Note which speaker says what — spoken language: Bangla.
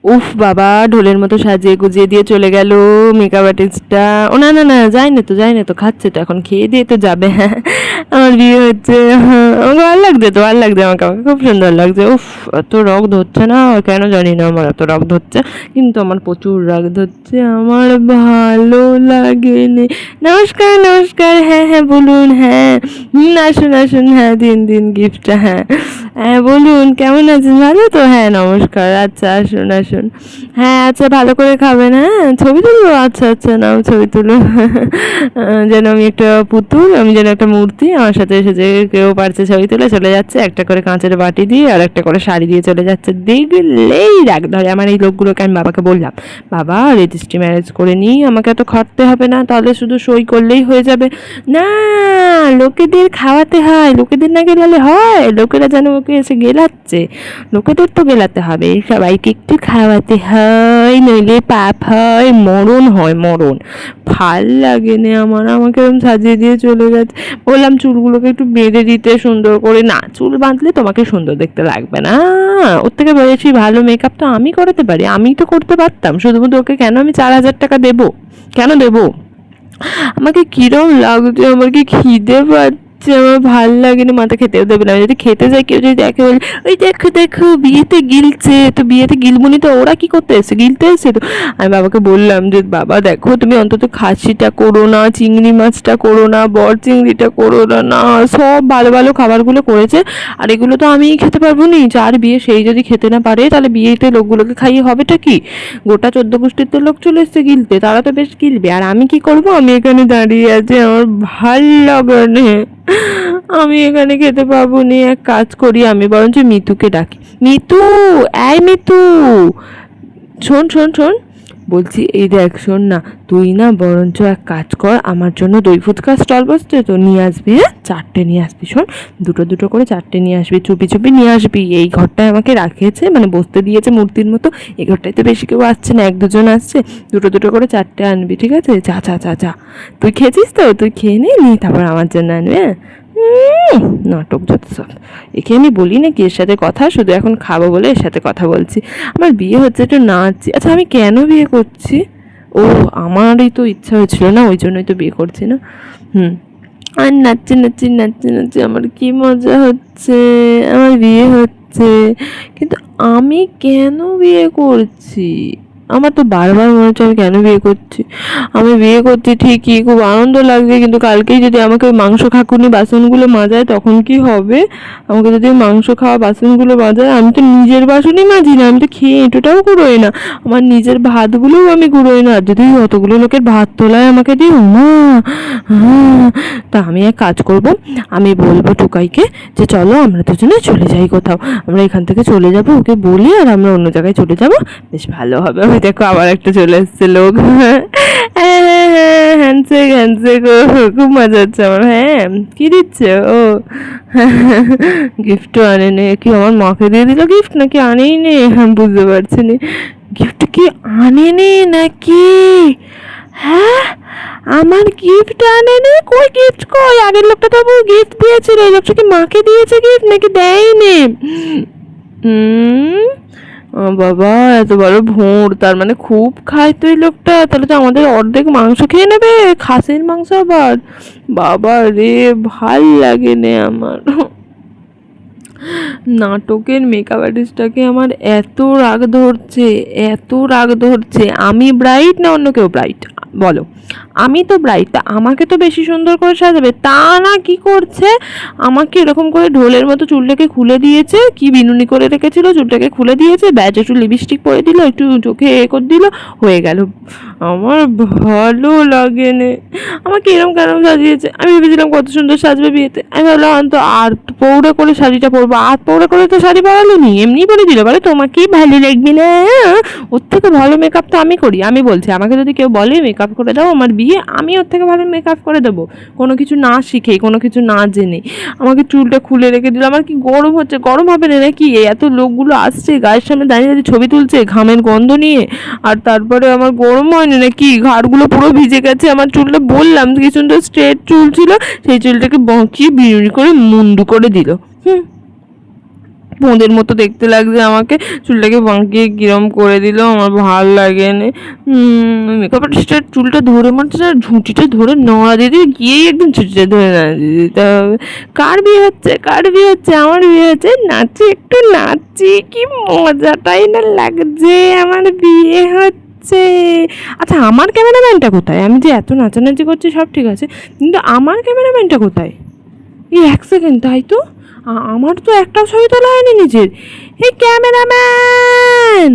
Speaker 1: উফ বাবা, ঢোলের মতো সাজিয়ে গুজিয়ে দিয়ে চলে গেল মেকআপ আর্টিস্টটা। ও না না না, যাই না তো, খাচ্ছে তো, এখন খেয়ে দিয়ে তো যাবে। হ্যাঁ, আমার বিয়ে হচ্ছে। হ্যাঁ, আমাকে ভালো লাগছে তো, ভালো লাগছে, আমাকে খুব সুন্দর লাগছে। উফ, এত রাগ ধরছে না কেন জানি না, আমার এত রাগ ধরছে, কিন্তু আমার প্রচুর রাগ ধরছে, আমার ভালো লাগেনি। নমস্কার নমস্কার, হ্যাঁ হ্যাঁ বলুন, হ্যাঁ আসুন আসুন, হ্যাঁ দিন দিন গিফটটা, হ্যাঁ হ্যাঁ বলুন কেমন আছেন, ভালো তো, হ্যাঁ নমস্কার, আচ্ছা আসুন আসুন, হ্যাঁ আচ্ছা ভালো করে খাবেন, হ্যাঁ ছবি তুলবো, আচ্ছা আচ্ছা নাও ছবি তুলো। যেন আমি একটা পুতুল, আমি যেন একটা মূর্তি, আমার সাথে এসে যে কেউ পারছে ছবি তুলে চলে যাচ্ছে, একটা করে কাঁচের বাটি দিয়ে আর একটা করে শাড়ি দিয়ে চলে যাচ্ছে, দেখলেই রাগ ধরে আমার এই লোকগুলোকে। আমি বাবাকে বললাম, বাবা রেজিস্ট্রি ম্যারেজ করে নিই, আমাকে এত খাটতে হবে না, তাহলে শুধু সই করলেই হয়ে যাবে। না, লোকেদের খাওয়াতে হয়, লোকেদের না গেলালে হয়, লোকেরা যেন ওকে এসে গেলাচ্ছে, লোকেদের তো গেলাতে হবে, সবাইকে একটু খাওয়াতে হয়, নইলে পাপ হয়, মরণ হয়, মরণ। ভাল লাগে না আমার, আমাকে এরকম সাজিয়ে দিয়ে চলে গেছে। বললাম চুলগুলোকে একটু বেঁধে দিতে সুন্দর করে, না চুল বাঁধলে তোমাকে সুন্দর দেখতে লাগবে না, ওর থেকে বেশি ভালো মেকআপ তো আমি করাতে পারি, আমি তো করতে পারতাম, শুধুমাত্র ওকে কেন আমি 4,000 টাকা দেবো, কেন দেবো? আমাকে কিরম লাগছে, আমার কি খিদে পাচ্ছে, আমার ভাল লাগে না, মাথা খেতেও দেবে না, আমি যদি খেতে যাই কেউ যদি দেখে বলে ওই দেখো দেখো বিয়েতে গিলছে, তো বিয়েতে গিলবনি তো, ওরা কি করতে এসছে, গিলতে এসছে তো। আমি বাবাকে বললাম যে বাবা দেখো তুমি অন্তত খাসিটা করো না, চিংড়ি মাছটা করো না, বর চিংড়িটা করো না, না সব ভালো ভালো খাবারগুলো করেছে, আর এগুলো তো আমিই খেতে পারবো নি, যার বিয়ে সেই যদি খেতে না পারে তাহলে বিয়েতে লোকগুলোকে খাইয়ে হবেটা কি? গোটা 14 গোষ্ঠীর তো লোক চলে এসছে গিলতে, তারা তো বেশ গিলবে, আর আমি কি করব, আমি এখানে দাঁড়িয়ে আছি, আমার ভাল লাগে না, আমি এখানে খেতে পাবো নি। এক কাজ করি, আমি বরঞ্চ মিতুকে ডাকি, মিতু, এই মিতু, শোন শোন শোন, বলছি এই দেখ শোন না, তুই না বরঞ্চ এক কাজ কর, আমার জন্য দই ফুচকা স্টল বসছে তো, নিয়ে আসবি, হ্যাঁ 4টে নিয়ে আসবি, শোন দুটো দুটো করে 4টে নিয়ে আসবি, চুপি চুপি নিয়ে আসবি, এই ঘরটায় আমাকে রাখিয়েছে, মানে বসতে দিয়েছে মূর্তির মতো, এই ঘরটায় তো বেশি কেউ আসছে না, 1-2 জন আসছে, দুটো দুটো করে 4টে আনবি, ঠিক আছে? যা যা যা যা, তুই খেয়েছিস তো, তুই খেয়ে নি তারপর আমার জন্য আনবি, হ্যাঁ। নাটক যত সব, একে আমি বলি নাকি এর সাথে কথা, শুধু এখন খাবো বলে এর সাথে কথা বলছি। আমার বিয়ে হচ্ছে, একটু নাচছি। আচ্ছা আমি কেন বিয়ে করছি? ও, আমারই তো ইচ্ছা হয়েছিল না, ওই জন্যই তো বিয়ে করছি না। হুম, আর নাচছি নাচছি নাচছি নাচছি আমার কি মজা হচ্ছে, আমার বিয়ে হচ্ছে, কিন্তু আমি কেন বিয়ে করছি? আমার তো বারবার মনে হচ্ছে আমি কেন বিয়ে করছি। আমি বিয়ে করছি ঠিকই, খুব আনন্দ লাগছে, কিন্তু কালকেই যদি আমাকে ওই মাংস খাকুনি বাসনগুলো মাজায় তখন কি হবে? আমাকে যদি ওই মাংস খাওয়া বাসনগুলো মাজায়, আমি তো নিজের বাসনই মাজি না, আমি তো খেয়ে এঁটোটাও কুড়োই না, আমার নিজের ভাতগুলোও আমি কুড়োই না, আর যদি অতগুলো লোকের ভাত তোলায় আমাকে দিই, মা, তা আমি এক কাজ করব, আমি বলবো টুকাইকে যে চলো আমরা দুজনে চলে যাই কোথাও, আমরা এখান থেকে চলে যাব, ওকে বলি, আর আমরা অন্য জায়গায় চলে যাব, বেশ ভালো হবে। ওই দেখো আবার একটা চলে এসছে লোক। হ্যান্ডশেক হ্যান্ডশেক, ও খুব মজা হচ্ছে আমার। হ্যাঁ কি দিচ্ছে ও? গিফটও আনে নে কি, আমার মাকে দিয়ে দিল গিফট নাকি আনেই নে, বুঝতে পারছি না, গিফট কি আনে নে নাকি? হ্যাঁ, আমার গিফট আনে নে, কই গিফট কই? আগের লোকটা তো গিফট দিয়েছিল, এই লোকটা কি মাকে দিয়েছে গিফট নাকি দেয়নি? ও বাবা, এত বড় ভোঁড়, তার মানে খুব খায় তো এই লোকটা, তাহলে তো আমাদের অর্ধেক মাংস খেয়ে নেবে, খাসির মাংস আবার, বাবা রে, ভাল লাগে নে আমার। নাটকের মেকআপ আর্টিস্টটাকে আমার এত রাগ ধরছে, এত রাগ ধরছে, আমি ব্রাইট না অন্য কেউ ব্রাইট বলো? আমি তো ব্রাইট, তা আমাকে তো বেশি সুন্দর করে সাজাবে, তা না কি করছে, আমাকে এরকম করে ঢোলের মতো চুলটাকে খুলে দিয়েছে, কি বিনুনি করে রেখেছিল চুলটাকে খুলে দিয়েছে, ব্যাজ একটু লিপস্টিক পরে দিল, একটু চোখে করে দিল, হয়ে গেল। আমার ভালো লাগে নে, আমাকে এরকম কেন সাজিয়েছে? আমি ভেবেছিলাম কত সুন্দর সাজবে বিয়েতে, আমি ভাবলাম তো আর পৌড়া করে শাড়িটা পরবো, আর পৌড়া করে তো শাড়ি পরালো নি, এমনি বলে দিল, বলে তোমাকেই ভালো লাগবে না, ওর থেকে ভালো মেকআপ তো আমি করি। আমি বলছি আমাকে যদি কেউ বলে মেকআপ করে দাও আমার বিয়ে, আমি ওর থেকে ভালো মেকআপ করে দেবো, কোনো কিছু না শিখেই, কোনো কিছু না জেনে। আমাকে চুলটা খুলে রেখে দিল, আমার কি গরম হচ্ছে, গরম হবে না নাকি? এত লোকগুলো আসছে, গায়ের সামনে দাঁড়িয়ে দাঁড়িয়ে ছবি তুলছে ঘামের গন্ধ নিয়ে, আর তারপরে আমার গরম হয়নি নাকি? ঘাড়গুলো পুরো ভিজে গেছে, আমার চুলটা বললাম কি সুন্দর স্ট্রেট চুল ছিল, সেই চুলটাকে বাঁকিয়ে বিনুনি করে মুন্ডু করে দিল। বোঁদের মতো দেখতে লাগছে আমাকে, চুলটাকে বাঁকিয়ে কিরম করে দিল, আমার ভাল লাগে না। মেকআপ আর্টিস্টের চুলটা ধরে মারছে আর ঝুঁটিটা ধরে নড়া দিয়ে দিয়ে গিয়েই একদম ঝুঁটিটা ধরে না দিয়ে দিতে হবে। কার বিয়ে হচ্ছে, কার বিয়ে হচ্ছে? আমার বিয়ে হচ্ছে, নাচি একটু নাচি, কি মজাটাই না লাগছে, আমার বিয়ে হচ্ছে। আচ্ছা আমার ক্যামেরাম্যানটা কোথায়? আমি যে এত নাচানাচি করছি সব ঠিক আছে, কিন্তু আমার ক্যামেরাম্যানটা কোথায়? এই এক সেকেন্ড, তাই তো আমার তো একটাও ছবি তোলা হয়নি নিজের। এই ক্যামেরাম্যান!